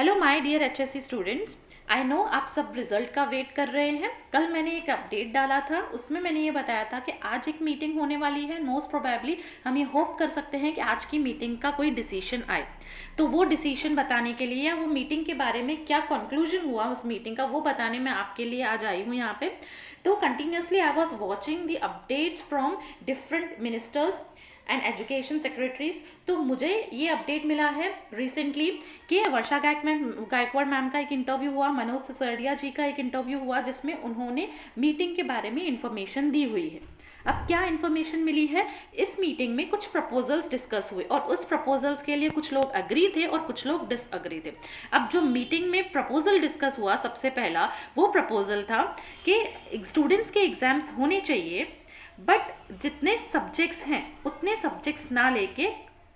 Hello my dear HSC students, I know आप सब result का वेट कर रहे हैं। कल मैंने एक अपडेट डाला था, उसमें मैंने ये बताया था कि आज एक मीटिंग होने वाली है। मोस्ट प्रोबेबली हम ये होप कर सकते हैं कि आज की मीटिंग का कोई डिसीजन आए। तो वो डिसीजन बताने के लिए या वो मीटिंग के बारे में क्या कंक्लूजन हुआ उस मीटिंग का, वो बताने में आपके लिए आज आई हूँ यहाँ पे। तो continuously I was watching the updates from different ministers and education secretaries. तो मुझे ये अपडेट मिला है रिसेंटली कि वर्षा गायकवाड़ मैम का एक इंटरव्यू हुआ, मनोज सिसोदिया जी का एक इंटरव्यू हुआ, जिसमें उन्होंने मीटिंग के बारे में इंफॉर्मेशन दी हुई है। अब क्या इन्फॉर्मेशन मिली है, इस मीटिंग में कुछ प्रपोजल्स डिस्कस हुए और उस प्रपोजल्स के लिए कुछ लोग अग्री थे और कुछ लोग डिसअग्री थे। अब जो मीटिंग में प्रपोजल डिस्कस हुआ, सबसे पहला वो प्रपोजल था कि स्टूडेंट्स के एग्जाम्स होने चाहिए, बट जितने सब्जेक्ट्स हैं उतने सब्जेक्ट्स ना लेके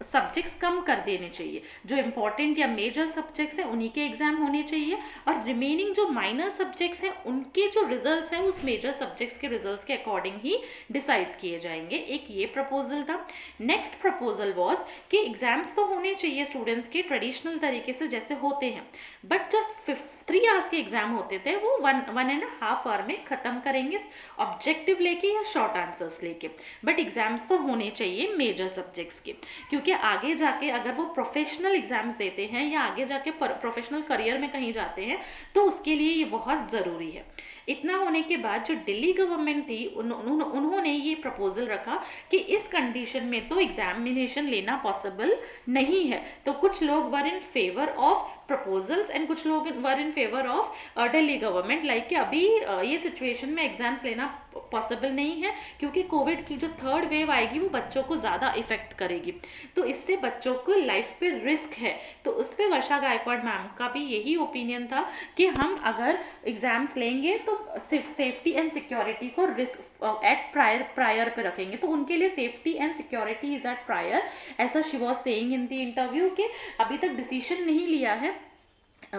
सब्जेक्ट्स कम कर देने चाहिए। जो इंपॉर्टेंट या मेजर सब्जेक्ट्स हैं उन्हीं के एग्जाम होने चाहिए और रिमेनिंग जो माइनर सब्जेक्ट्स हैं उनके जो रिजल्ट्स हैं उस मेजर सब्जेक्ट्स के रिजल्ट्स के अकॉर्डिंग ही डिसाइड किए जाएंगे। एक ये प्रपोजल था। नेक्स्ट प्रपोजल वॉज कि एग्जाम्स तो होने चाहिए स्टूडेंट्स के ट्रेडिशनल तरीके से जैसे होते हैं, बट जब 3 आवर्स के एग्जाम होते थे वो 1.5 आवर में खत्म करेंगे, ऑब्जेक्टिव लेके या शॉर्ट आंसर्स लेके। बट एग्जाम्स तो होने चाहिए मेजर सब्जेक्ट्स के, क्योंकि आगे जाके अगर वो प्रोफेशनल एग्जाम्स देते हैं या आगे जाके प्रोफेशनल करियर में कहीं जाते हैं तो उसके लिए ये बहुत ज़रूरी है। इतना होने के बाद जो दिल्ली गवर्नमेंट थी उन्होंने ये प्रपोजल रखा कि इस कंडीशन में तो एग्जामिनेशन लेना पॉसिबल नहीं है। तो कुछ लोग were in favour of proposals and कुछ लोग were in favour of Delhi government, like कि अभी ये सिचुएशन में एग्जाम्स लेना पॉसिबल नहीं है, क्योंकि कोविड की जो 3rd वेव आएगी वो बच्चों को ज़्यादा इफेक्ट करेगी, तो इससे बच्चों को लाइफ पे रिस्क है। तो उस पर वर्षा गायकवाड़ मैम का भी यही ओपिनियन था कि हम अगर एग्जाम्स लेंगे तो सिर्फ सेफ्टी एंड सिक्योरिटी को रिस्क एट प्रायर पे रखेंगे। तो उनके लिए safety and security is at prior, ऐसा she was saying in the interview. कि अभी तक डिसीजन नहीं लिया है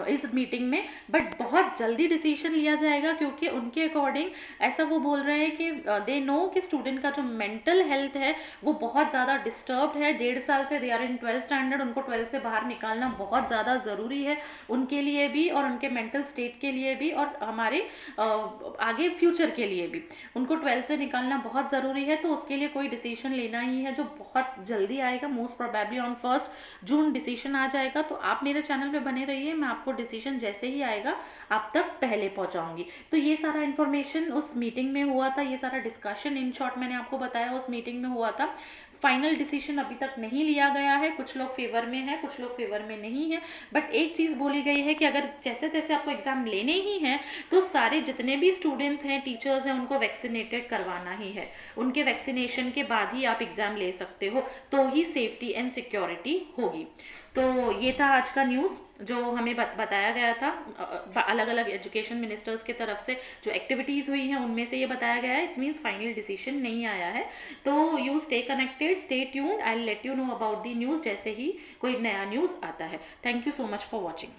इस मीटिंग में, बट बहुत जल्दी डिसीजन लिया जाएगा, क्योंकि उनके अकॉर्डिंग ऐसा वो बोल रहे हैं कि दे नो कि स्टूडेंट का जो मेंटल हेल्थ है वो बहुत ज़्यादा डिस्टर्ब्ड है। 1.5 साल से they are in 12th standard, उनको 12th से बाहर निकालना बहुत ज़्यादा ज़रूरी है उनके लिए भी और उनके मेंटल स्टेट के लिए भी और हमारे आगे फ्यूचर के लिए भी। उनको 12th से निकालना बहुत ज़रूरी है, तो उसके लिए कोई डिसीजन लेना ही है जो बहुत जल्दी आएगा। Most probably on 1 June decision आ जाएगा। तो आप मेरे चैनल पे बने रहिए, मैं आपको डिसीजन जैसे ही आएगा आप तक पहले पहुंचाऊंगी। तो ये सारा इन्फॉर्मेशन उस मीटिंग में हुआ था, ये सारा डिस्कशन इन शॉर्ट मैंने आपको बताया उस मीटिंग में हुआ था। फाइनल डिसीजन अभी तक नहीं लिया गया है, कुछ लोग फेवर में है कुछ लोग फेवर में नहीं है, बट एक चीज़ बोली गई है कि अगर जैसे तैसे आपको एग्जाम लेने ही हैं तो सारे जितने भी स्टूडेंट्स हैं, टीचर्स हैं, उनको वैक्सीनेटेड करवाना ही है। उनके वैक्सीनेशन के बाद ही आप एग्जाम ले सकते हो, तो ही सेफ्टी एंड सिक्योरिटी होगी। तो ये था आज का न्यूज़ जो हमें बताया गया था अलग अलग एजुकेशन मिनिस्टर्स के तरफ से। जो एक्टिविटीज़ हुई हैं उनमें से ये बताया गया है। इट मीन्स फाइनल डिसीजन नहीं आया है। तो you stay connected, stay tuned, I will let you know about the news जैसे ही कोई नया न्यूज़ आता है। Thank you so much for watching.